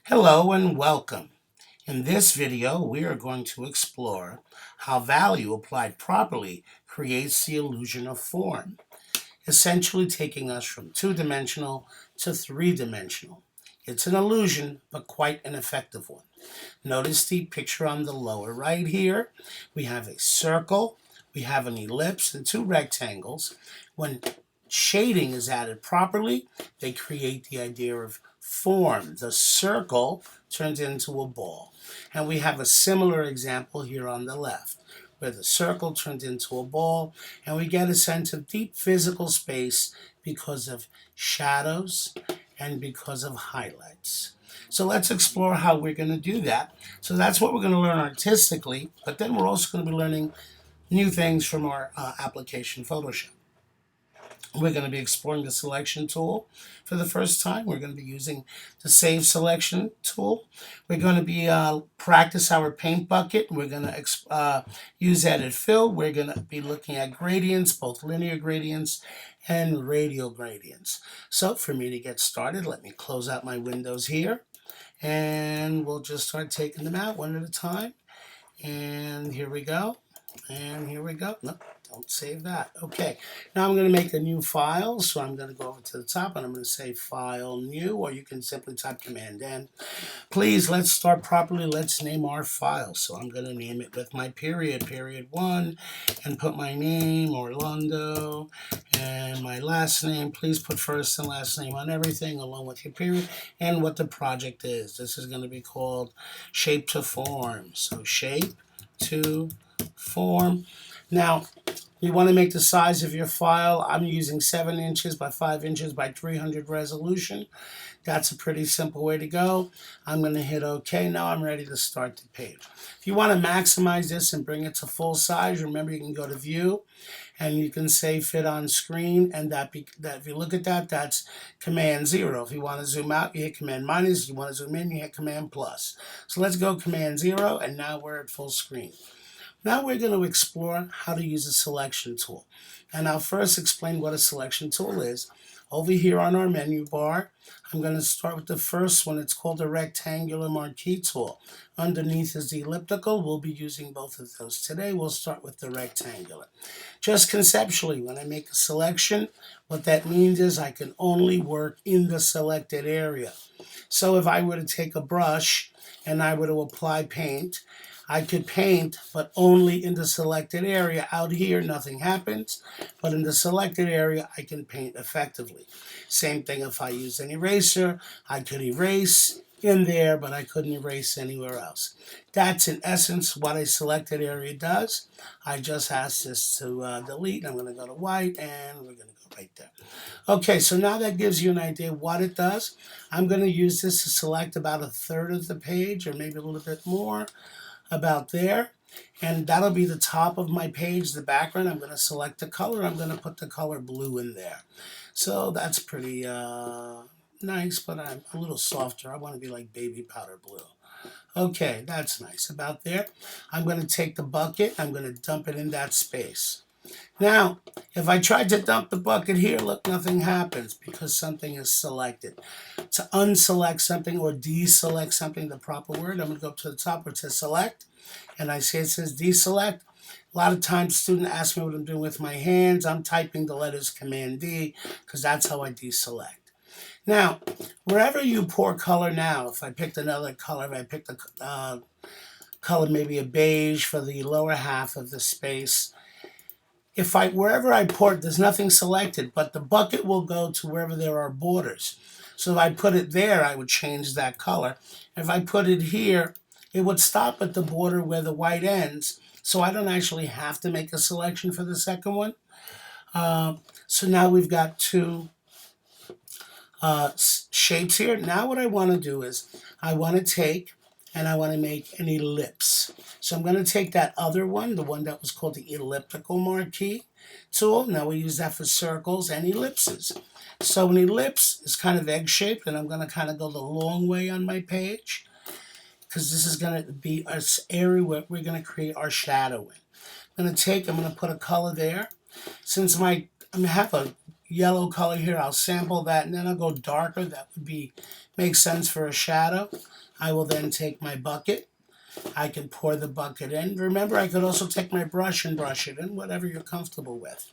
Hello and welcome. In this video, we are going to explore how value applied properly creates the illusion of form, essentially taking us from two-dimensional to three-dimensional. It's an illusion, but quite an effective one. Notice the picture on the lower right here. We have a circle, we have an ellipse, and two rectangles. When shading is added properly, they create the idea of form. The circle turns into a ball. And we have a similar example here on the left, where the circle turns into a ball, and we get a sense of deep physical space because of shadows and because of highlights. So let's explore how we're going to do that. So that's what we're going to learn artistically, but then we're also going to be learning new things from our application Photoshop. We're going to be exploring the selection tool for the first time. We're going to be using the save selection tool. We're going to be practice our paint bucket. We're going to use edit fill. We're going to be looking at gradients, both linear gradients and radial gradients. So for me to get started, let me close out my windows here, and we'll just start taking them out one at a time. And here we go. And here we go. No, don't save that. Okay, now I'm going to make a new file. So I'm going to go over to the top and I'm going to say File New, or you can simply type Command N. Please, let's start properly. Let's name our file. So I'm going to name it with my period 1, and put my name, Orlando, and my last name. Please put first and last name on everything along with your period and what the project is. This is going to be called Shape to Form. So Shape to Form. Now, you want to make the size of your file. I'm using 7 inches by 5 inches by 300 resolution. That's a pretty simple way to go. I'm going to hit OK. Now I'm ready to start the page. If you want to maximize this and bring it to full size, remember you can go to View and you can say Fit on Screen, and that if you look at that, that's Command 0. If you want to zoom out, you hit Command minus. If you want to zoom in, you hit Command plus. So let's go Command 0, and now we're at full screen. Now we're going to explore how to use a selection tool. And I'll first explain what a selection tool is. Over here on our menu bar, I'm going to start with the first one. It's called the rectangular marquee tool. Underneath is the elliptical. We'll be using both of those today. We'll start with the rectangular. Just conceptually, when I make a selection, what that means is I can only work in the selected area. So if I were to take a brush and I were to apply paint, I could paint, but only in the selected area. Out here, nothing happens, but in the selected area, I can paint effectively. Same thing if I use an eraser. I could erase in there, but I couldn't erase anywhere else. That's in essence what a selected area does. I just asked this to delete. I'm going to go to white, and we're going to go right there. Okay, so now that gives you an idea what it does. I'm going to use this to select about 1/3 of the page, or maybe a little bit more. About there, and that'll be the top of my page. The background, I'm going to select the color. I'm going to put the color blue in there. So that's pretty nice, but I'm a little softer. I want to be like baby powder blue. Okay, that's nice. About there, I'm going to take the bucket. I'm going to dump it in that space. Now, if I tried to dump the bucket here, look, nothing happens because something is selected. To unselect something or deselect something, the proper word, I'm going to go up to the top where it says select, and I say it says deselect. A lot of times students ask me what I'm doing with my hands. I'm typing the letters Command D because that's how I deselect. Now, wherever you pour color now, if I picked another color, if I picked a color, maybe a beige for the lower half of the space, wherever I port, there's nothing selected, but the bucket will go to wherever there are borders. So if I put it there, I would change that color. If I put it here, it would stop at the border where the white ends, so I don't actually have to make a selection for the second one. So now we've got two shapes here. Now what I want to do is I want to take and I want to make an ellipse. So I'm going to take that other one, the one that was called the elliptical marquee tool. Now we use that for circles and ellipses. So an ellipse is kind of egg-shaped, and I'm going to kind of go the long way on my page because this is going to be an area where we're going to create our shadow in. I'm going to put a color there. Since I'm going to have a yellow color here, I'll sample that, and then I'll go darker. That would make sense for a shadow. I will then take my bucket. I can pour the bucket in. Remember, I could also take my brush and brush it in, whatever you're comfortable with.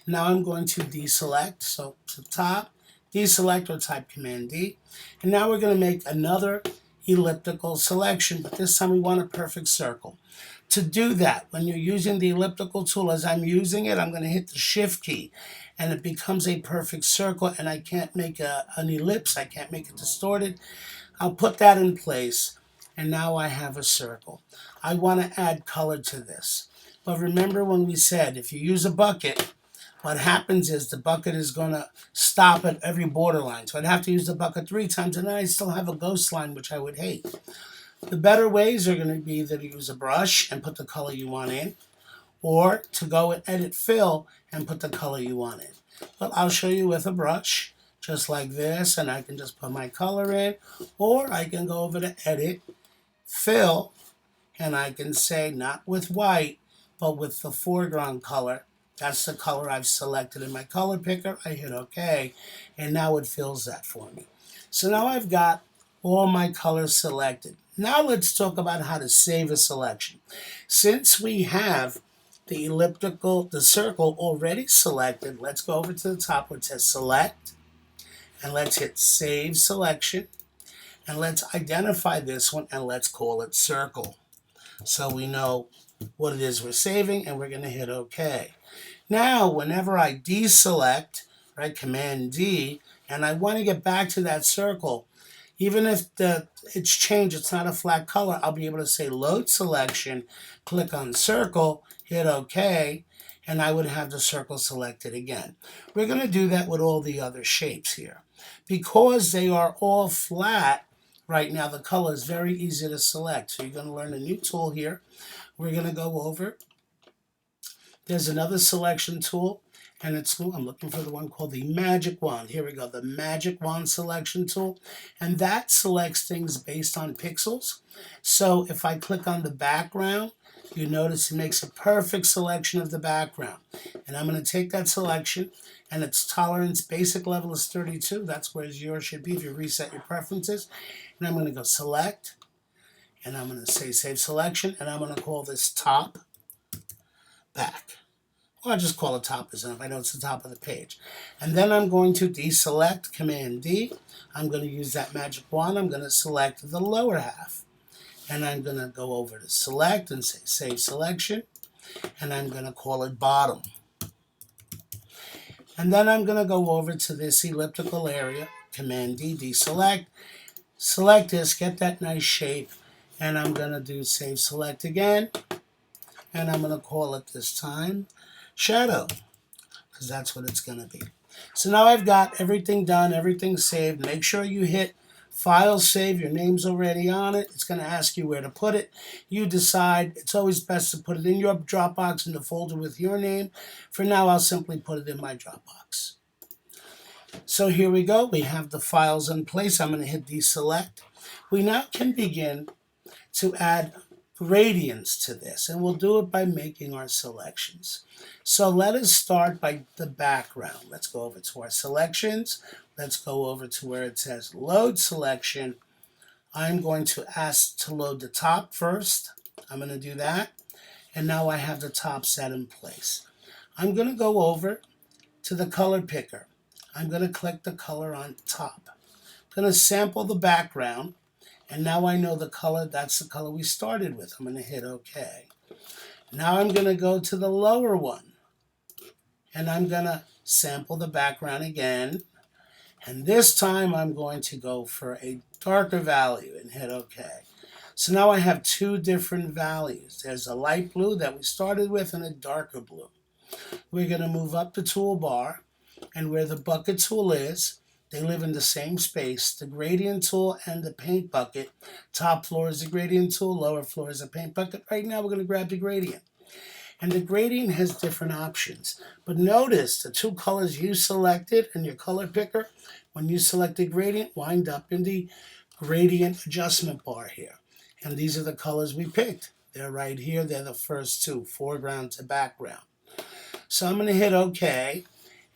Now I'm going to deselect, so to top, deselect or type Command D. And now we're going to make another elliptical selection, but this time we want a perfect circle. To do that, when you're using the elliptical tool, as I'm using it, I'm going to hit the Shift key, and it becomes a perfect circle, and I can't make an ellipse, I can't make it distorted. I'll put that in place, and now I have a circle. I want to add color to this. But remember when we said if you use a bucket, what happens is the bucket is going to stop at every borderline. So I'd have to use the bucket 3 times, and then I still have a ghost line, which I would hate. The better ways are going to be either to use a brush and put the color you want in, or to go and edit fill and put the color you want in. But I'll show you with a brush, just like this, and I can just put my color in, or I can go over to edit, fill, and I can say not with white, but with the foreground color. That's the color I've selected in my color picker. I hit OK, and now it fills that for me. So now I've got all my colors selected. Now let's talk about how to save a selection. Since we have the circle already selected, let's go over to the top where it says Select, and let's hit Save Selection, and let's identify this one, and let's call it Circle. So we know what it is we're saving, and we're going to hit OK. Now, whenever I deselect, right, Command D, and I want to get back to that circle, even if it's changed, it's not a flat color, I'll be able to say Load Selection, click on Circle, hit OK, and I would have the circle selected again. We're going to do that with all the other shapes here. Because they are all flat, right now the color is very easy to select. So you're going to learn a new tool here. We're going to go over. There's another selection tool, and I'm looking for the one called the Magic Wand. Here we go, the Magic Wand selection tool, and that selects things based on pixels. So if I click on the background, you notice it makes a perfect selection of the background. And I'm going to take that selection, and its tolerance basic level is 32. That's where yours should be if you reset your preferences. And I'm going to go Select, and I'm going to say Save Selection, and I'm going to call this Top Back. Well, I'll just call it top as enough. I know it's the top of the page. And then I'm going to deselect, Command D. I'm going to use that magic wand. I'm going to select the lower half. And I'm going to go over to Select and say Save Selection. And I'm going to call it Bottom. And then I'm going to go over to this elliptical area, Command D, deselect. Select this, get that nice shape. And I'm going to do Save Select again. And I'm going to call it this time Shadow, because that's what it's going to be. So now I've got everything done, everything saved. Make sure you hit File, Save. Your name's already on it. It's going to ask you where to put it. You decide. It's always best to put it in your Dropbox in the folder with your name. For now, I'll simply put it in my Dropbox. So here we go. We have the files in place. I'm going to hit Deselect. We now can begin to add gradients to this, and we'll do it by making our selections. So let us start by the background. Let's go over to our selections. Let's go over to where it says Load Selection. I'm going to ask to load the top first. I'm going to do that, and now I have the top set in place. I'm going to go over to the color picker. I'm going to click the color on top. I'm going to sample the background. And now I know the color, that's the color we started with. I'm going to hit OK. Now I'm going to go to the lower one. And I'm going to sample the background again. And this time I'm going to go for a darker value and hit OK. So now I have two different values. There's a light blue that we started with and a darker blue. We're going to move up the toolbar. And where the bucket tool is, they live in the same space. The gradient tool and the paint bucket. Top floor is the gradient tool, lower floor is the paint bucket. Right now we're going to grab the gradient. And the gradient has different options. But notice the two colors you selected in your color picker, when you select the gradient, wind up in the gradient adjustment bar here. And these are the colors we picked. They're right here. They're the first two, foreground to background. So I'm going to hit OK.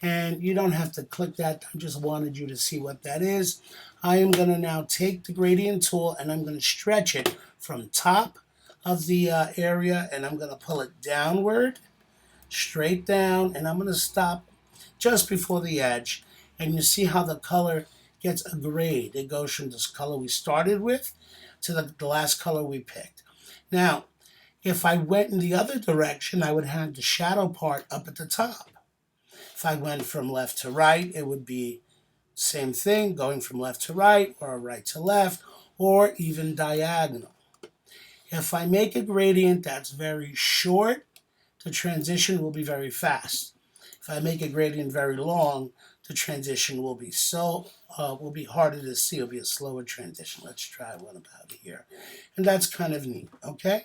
And you don't have to click that. I just wanted you to see what that is. I am going to now take the gradient tool and I'm going to stretch it from top of the area, and I'm going to pull it downward, straight down, and I'm going to stop just before the edge. And you see how the color gets a grade. It goes from this color we started with to the last color we picked. Now, if I went in the other direction, I would have the shadow part up at the top. If I went from left to right, it would be same thing, going from left to right or right to left, or even diagonal. If I make a gradient that's very short, the transition will be very fast. If I make a gradient very long, the transition will be harder to see. It'll be a slower transition. Let's try one about here. And that's kind of neat, okay?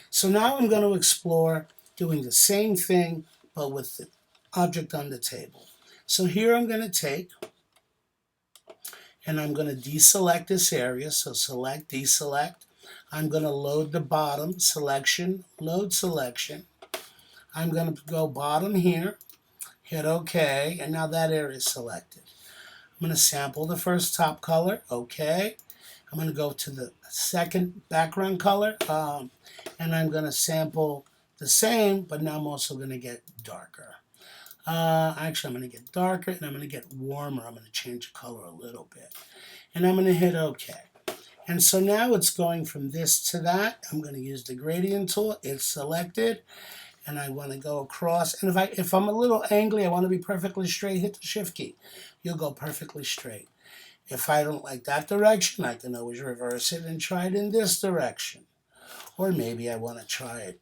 So now I'm going to explore doing the same thing, but with the object on the table. So here I'm going to take, and I'm going to deselect this area. So select, deselect. I'm going to load the bottom, selection, load selection. I'm going to go bottom here, hit OK, and now that area is selected. I'm going to sample the first top color, OK. I'm going to go to the second background color, and I'm going to sample the same, but now I'm also going to get darker. Actually, I'm going to get darker, and I'm going to get warmer. I'm going to change the color a little bit. And I'm going to hit OK. And so now it's going from this to that. I'm going to use the gradient tool. It's selected. And I want to go across. And if I'm a little angry, I want to be perfectly straight, hit the shift key. You'll go perfectly straight. If I don't like that direction, I can always reverse it and try it in this direction. Or maybe I want to try it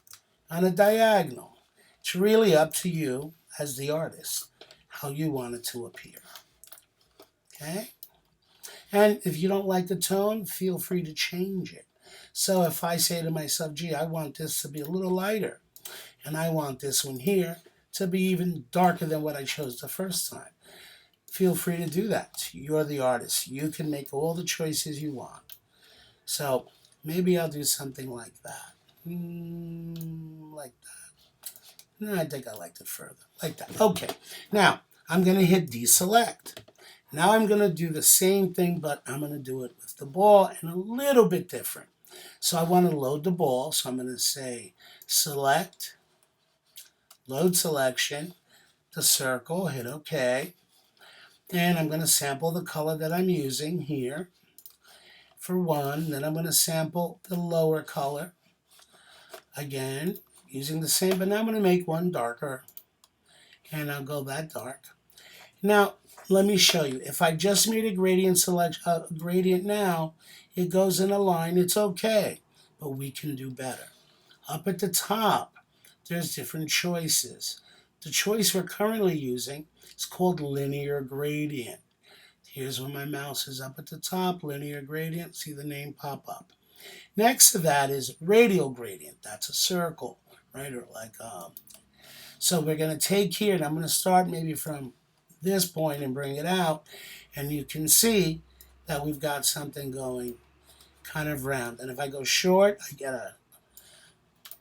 on a diagonal. It's really up to you as the artist, how you want it to appear. Okay? And if you don't like the tone, feel free to change it. So if I say to myself, gee, I want this to be a little lighter, and I want this one here to be even darker than what I chose the first time, feel free to do that. You're the artist. You can make all the choices you want. So maybe I'll do something like that. Like that. No, I think I liked it further. Like that. Okay. Now, I'm going to hit deselect. Now I'm going to do the same thing, but I'm going to do it with the ball and a little bit different. So I want to load the ball. So I'm going to say select, load selection, the circle, hit OK. And I'm going to sample the color that I'm using here for one. Then I'm going to sample the lower color. Again, using the same, but now I'm going to make one darker. And I'll go that dark. Now, let me show you. If I just made a gradient now, it goes in a line. It's okay, but we can do better. Up at the top, there's different choices. The choice we're currently using is called linear gradient. Here's where my mouse is up at the top, linear gradient. See the name pop up. Next to that is radial gradient. That's a circle, right? Or like, so we're going to take here, and I'm going to start maybe from this point and bring it out, and you can see that we've got something going kind of round. And if I go short, I get a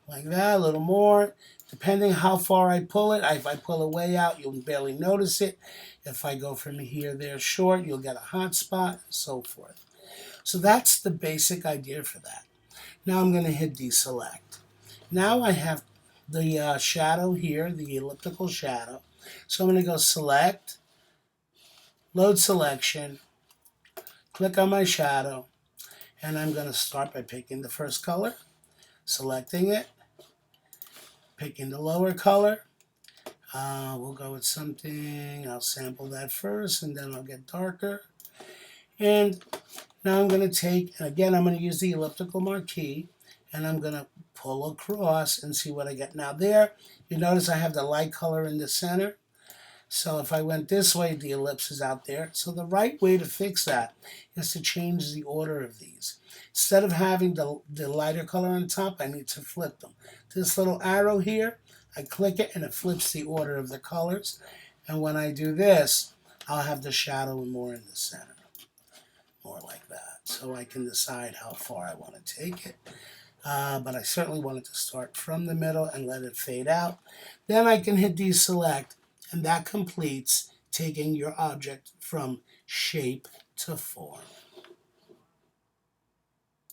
like that, a little more. Depending how far I pull it, if I pull it way out, you'll barely notice it. If I go from here, there, short, you'll get a hot spot, and so forth. So that's the basic idea for that. Now I'm going to hit deselect. Now I have the shadow here, the elliptical shadow. So I'm going to go select, load selection, click on my shadow, and I'm going to start by picking the first color, selecting it, picking the lower color. We'll go with something, I'll sample that first, and then I'll get darker. And now I'm going to take, and again, I'm going to use the elliptical marquee, and I'm going to pull across and see what I get. Now there, you notice I have the light color in the center. So if I went this way, the ellipse is out there. So the right way to fix that is to change the order of these. Instead of having the lighter color on top, I need to flip them. This little arrow here, I click it and it flips the order of the colors. And when I do this, I'll have the shadow more in the center. More like that. So I can decide how far I want to take it. But I certainly want it to start from the middle and let it fade out. Then I can hit deselect And that completes taking your object from shape to form.